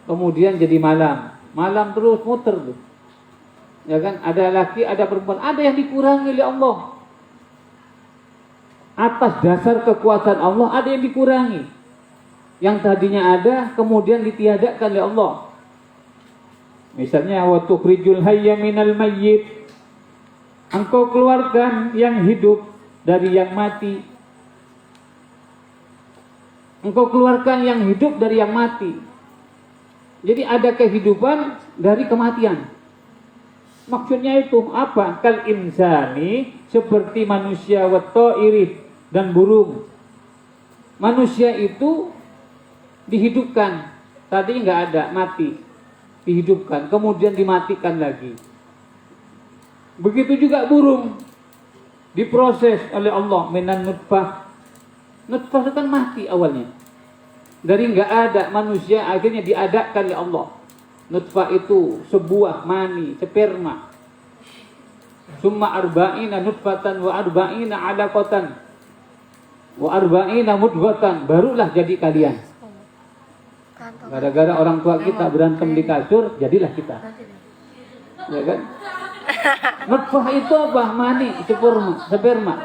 kemudian jadi malam, malam terus muter tuh. Ya kan, ada laki, ada perempuan, ada yang dikurangi oleh Allah. Atas dasar kekuasaan Allah ada yang dikurangi. Yang tadinya ada kemudian ditiadakan oleh Allah. Misalnya wa tukhrijul hayya minal mayyit. Engkau keluarkan yang hidup dari yang mati. Engkau keluarkan yang hidup dari yang mati. Jadi ada kehidupan dari kematian. Maksudnya itu apa? Kal insani, seperti manusia, wa ta'iri, dan burung. Manusia itu dihidupkan, tadi nggak ada, mati, dihidupkan, kemudian dimatikan lagi. Begitu juga burung, diproses oleh Allah minan nutfah. Nutfah itu kan mati awalnya, dari nggak ada manusia akhirnya diadakan oleh Allah. Nutfah itu sebuah mani, sperma. Summa arba'ina nutfatan wa arba'ina alaqatan wa arba'ina mudghatan, barulah jadi kalian. Gara-gara orang tua kita berantem di kasur, jadilah kita. Ya kan? Nutfah itu apa? Mani, sperma.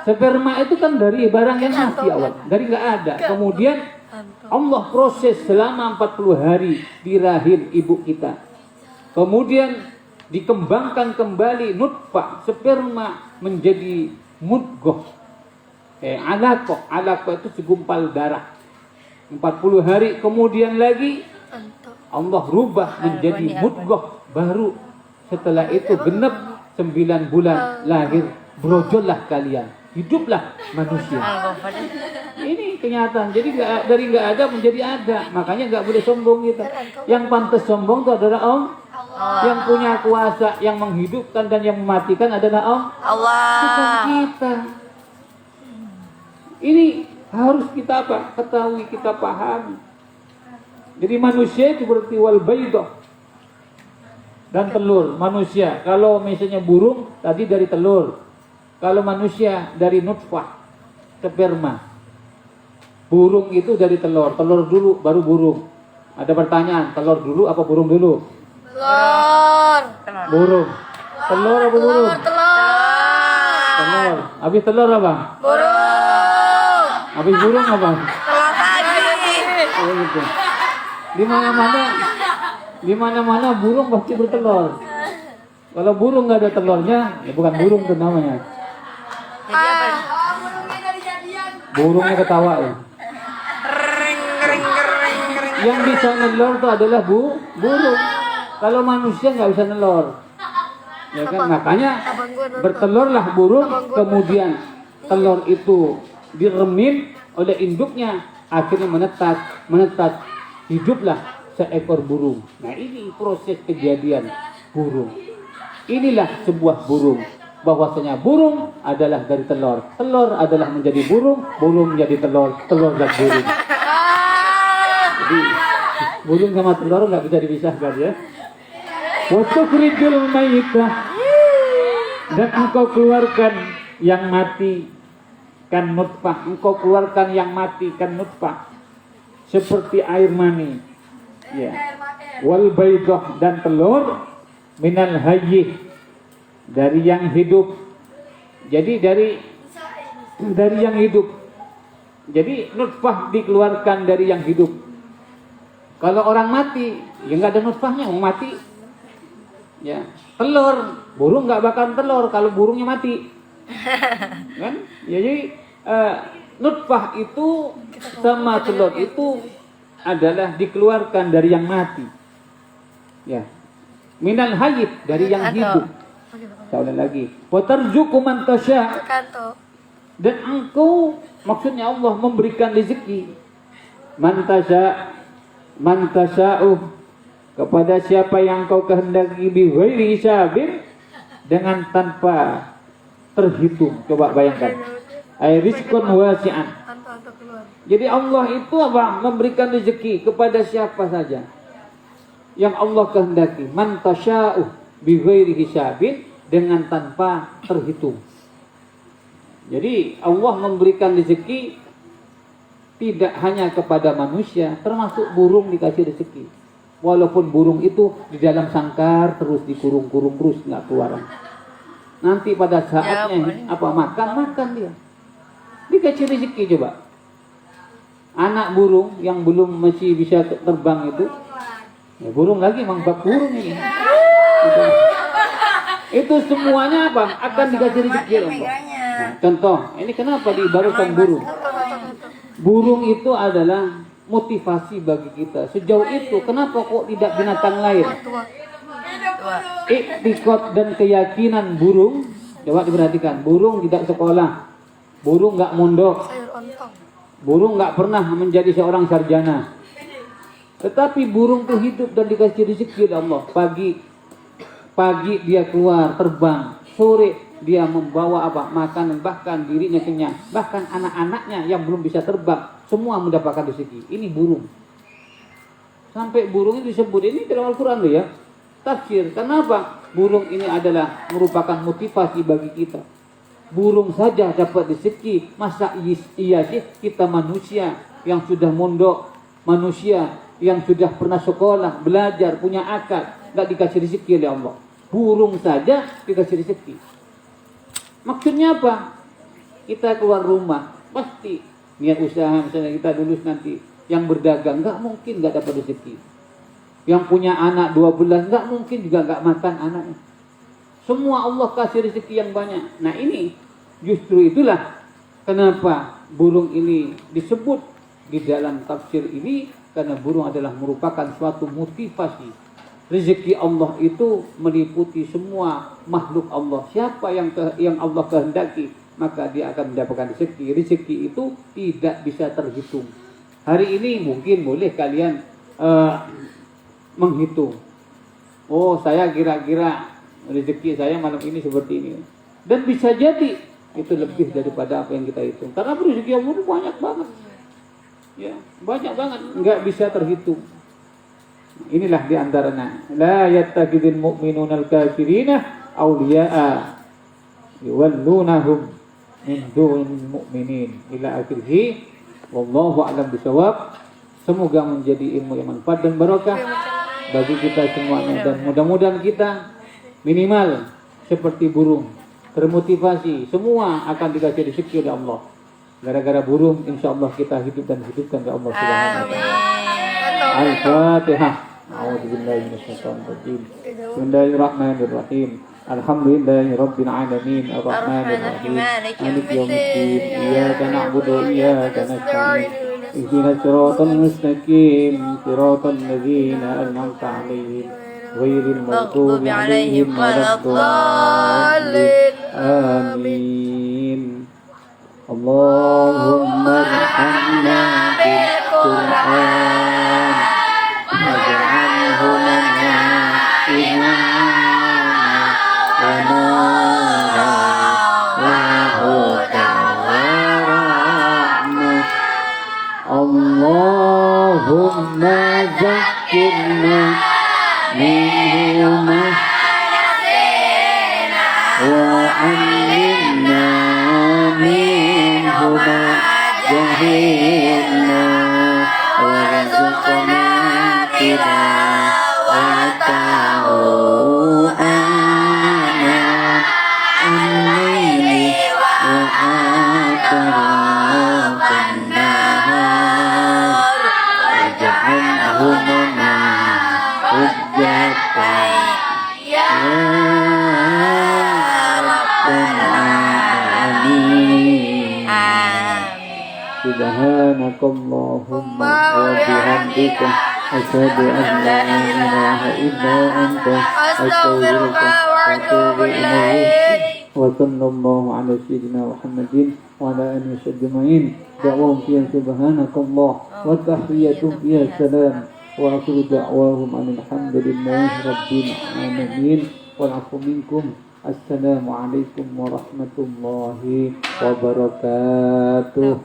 Sperma itu kan dari barang yang mati awal, dari nggak ada. Kemudian Allah proses selama 40 hari di rahim ibu kita. Kemudian dikembangkan kembali nutfah, sperma menjadi mudghah. Alaqah itu segumpal darah. 40 hari kemudian lagi Allah rubah menjadi mudghah baru. Setelah itu genep 9 bulan lahir, brojollah kalian, hiduplah manusia. Ini kenyataan. Jadi dari nggak ada menjadi ada. Makanya nggak boleh sombong kita. Yang pantas sombong itu adalah Allah. Yang punya kuasa, yang menghidupkan dan yang mematikan adalah Allah. Bukan kita. Ini harus kita apa? Ketahui, kita pahami. Jadi manusia itu berarti wal baidah dan telur. Manusia, kalau misalnya burung tadi dari telur. Kalau manusia dari nutfah, sperma. Burung itu dari telur. Telur dulu baru burung. Ada pertanyaan, telur dulu apa burung dulu? Telur. Burung. Telur apa burung? Telur. Habis telur apa? Burung. Habis burung apa? Telur lagi. Oh gitu. Di mana-mana burung pasti bertelur. Kalau burung nggak ada telurnya, ya bukan burung itu namanya. Jadi apa? Burungnya ketawa ya. Yang bisa nelor itu adalah burung. Kalau manusia nggak bisa nelor. Ya kan, makanya bertelurlah burung, kemudian telur itu diremim oleh induknya, akhirnya menetas, hiduplah seekor burung. Nah ini proses kejadian burung. Inilah sebuah burung. Bahwasanya burung adalah dari telur. Telur adalah menjadi burung, burung menjadi telur, telur dan burung. Jadi burung sama telur nggak bisa dipisahkan ya. Wa tukhrijul mayyitah, dan engkau keluarkan yang mati kan nutfah. Engkau keluarkan yang mati kan nutfah seperti air mani. Ya. Wal baidah, dan telur minal hayy, dari yang hidup. Jadi dari yang hidup. Jadi nutfah dikeluarkan dari yang hidup. Kalau orang mati, ya nggak ada nutfahnya, mau mati. Ya, telur, burung nggak bakal telur kalau burungnya mati. Kan? Ya, jadi nutfah itu sama telur itu adalah dikeluarkan dari yang mati. Ya. Minal hayy, dari yang hidup. Saya ulang lagi. Wa tarzuqu man tasya, dan engkau, maksudnya Allah memberikan rezeki man tasya'u, kepada siapa yang kau kehendaki, bi ghairi hisabin, dengan tanpa terhitung. Coba bayangkan. Ay rizqun wasi'an. Jadi Allah itu apa? Memberikan rezeki kepada siapa saja yang Allah kehendaki. Man tasya'u bi ghairi hisabin, dengan tanpa terhitung. Jadi Allah memberikan rezeki tidak hanya kepada manusia, termasuk burung dikasih rezeki. Walaupun burung itu di dalam sangkar terus dikurung-kurung terus nggak keluar. Nanti pada saatnya apa makan dia. Dikasih rezeki coba. Anak burung yang belum masih bisa terbang itu, ya burung lagi mangkak burung ini. Itu semuanya apa? Akan dikasih rezeki Allah. Nah, contoh, ini kenapa diibaratkan burung? Burung itu adalah motivasi bagi kita. Sejauh itu, kenapa kok tidak binatang lain? Iktikad dan keyakinan burung. Coba diperhatikan, burung tidak sekolah, burung nggak mondok, burung nggak pernah menjadi seorang sarjana. Tetapi burung itu hidup dan dikasih rezeki oleh Allah. Pagi dia keluar terbang, sore dia membawa apa? Makanan, bahkan dirinya kenyang, bahkan anak-anaknya yang belum bisa terbang semua mendapatkan rezeki. Ini burung. Sampai burung itu disebut, ini dalam Al-Quran loh ya, tafsir. Kenapa? Burung ini adalah merupakan motivasi bagi kita. Burung saja dapat rezeki, masa iya sih kita manusia yang sudah mondok, manusia yang sudah pernah sekolah, belajar, punya akal, nggak dikasih rezeki oleh Allah. Burung saja dikasih rezeki. Maksudnya apa? Kita keluar rumah pasti niat usaha, misalnya kita lulus nanti yang berdagang nggak mungkin nggak dapat rezeki. Yang punya anak 12 nggak mungkin juga nggak makan anaknya. Semua Allah kasih rezeki yang banyak. Nah ini justru itulah kenapa burung ini disebut di dalam tafsir ini karena burung adalah merupakan suatu motivasi. Rezeki Allah itu meliputi semua makhluk Allah. Siapa yang Allah kehendaki, maka dia akan mendapatkan rezeki. Rezeki itu tidak bisa terhitung. Hari ini mungkin boleh kalian menghitung. Oh, saya kira-kira rezeki saya malam ini seperti ini. Dan bisa jadi itu lebih daripada apa yang kita hitung. Karena rezeki Allah itu banyak banget. Ya, banyak banget, enggak bisa terhitung. Inilah di antaranya. La yattakhidul mu'minuna al-kafirina awliya'a yuwallunahum min dunil mu'minin ila akhirih. Wallahu a'lam bishawab. Semoga menjadi ilmu yang manfaat dan barokah bagi kita semuanya, dan mudah-mudahan kita minimal seperti burung termotivasi, semua akan dikasih rezeki oleh Allah. Gara-gara burung, insya Allah kita hidup dan hidupkan oleh Allah Subhanahu wa Ta'ala. Al-Fatihah. A'udzubillahi minasyaitonir rajim. Bismillahirrahmanirrahim. Alhamdulillahirabbil alamin arrahmanir rahim maliki yaumiddin iyyaka na'budu wa iyyaka nasta'in ihdinas siratal mustaqim siratal ladzina an'amta 'alaihim ghairil maghdubi 'alaihim waladdallin amin. Allahumma arhamna bil Qur'an waj'alhu lana Allahumma zakkirna minhu ma wa 'allimna minhu ma jahilna warzuqna tilawatahu ana al-laili wa atrafan nahar waj'alhu lana hujjatan ya rabbal alamin. Subhanakallahumma wa bihamdika asyhadu an la ilaha illa anta astaghfiruka wa atubu ilaik. Wa sallallahu ala sayyidina Muhammadin wa ala alihi wasallam. Da'wahum fiya subhanakallah wa tahiyyatuhum fiya salam wa akhiru da'wahum alhamdulillahi rabbil alamin. Wal 'afwu minkum. Assalamualaikum warahmatullahi wabarakatuh.